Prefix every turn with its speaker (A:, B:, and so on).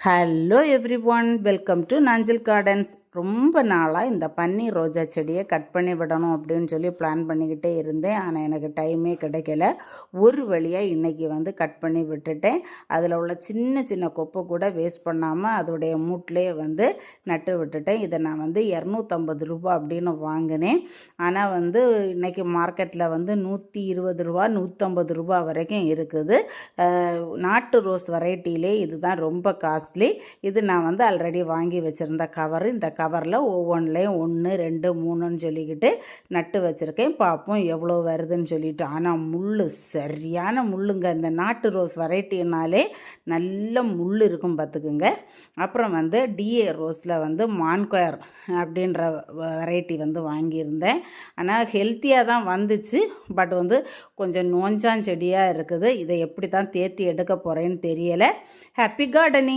A: Hello every one, welcome to Nanjil gardens. ரொம்ப நாளாக இந்த பன்னீர் ரோஜா செடியை கட் பண்ணி விடணும் அப்படின்னு சொல்லி பிளான் பண்ணிக்கிட்டே இருந்தேன். ஆனால் எனக்கு டைமே கிடைக்கல. ஒரு வழியாக இன்றைக்கி கட் பண்ணி விட்டுட்டேன். அதில் உள்ள சின்ன சின்ன கொப்பை கூட வேஸ்ட் பண்ணாமல் அதோடைய மூட்டிலே நட்டு விட்டுட்டேன். இதை நான் 250 ரூபா அப்படின்னு வாங்கினேன். ஆனால் இன்றைக்கி மார்க்கெட்டில் 120 ரூபா 150 ரூபா வரைக்கும் இருக்குது. நாட்டு ரோஸ் வெரைட்டிலே இதுதான் ரொம்ப காஸ்ட்லி. இது நான் ஆல்ரெடி வாங்கி வச்சுருந்த கவர். இந்த கவரில் ஒவ்வொன்றுலேயும் 1 2 3ன்னு சொல்லிக்கிட்டு நட்டு வச்சுருக்கேன். பார்ப்போம் எவ்வளோ வருதுன்னு சொல்லிட்டு. ஆனால் முள் சரியான முள்ளுங்க. இந்த நாட்டு ரோஸ் வெரைட்டினாலே நல்ல முள் இருக்கும் பார்த்துக்குங்க. அப்புறம் டிஏ ரோஸில் மான்கொயர் அப்படின்ற வெரைட்டி வாங்கியிருந்தேன். ஆனால் ஹெல்த்தியாக தான் வந்துச்சு. பட் கொஞ்சம் நோஞ்சான் செடியாக இருக்குது. இதை எப்படி தான் தேத்தி எடுக்க போகிறேன்னு தெரியலை. Happy gardening.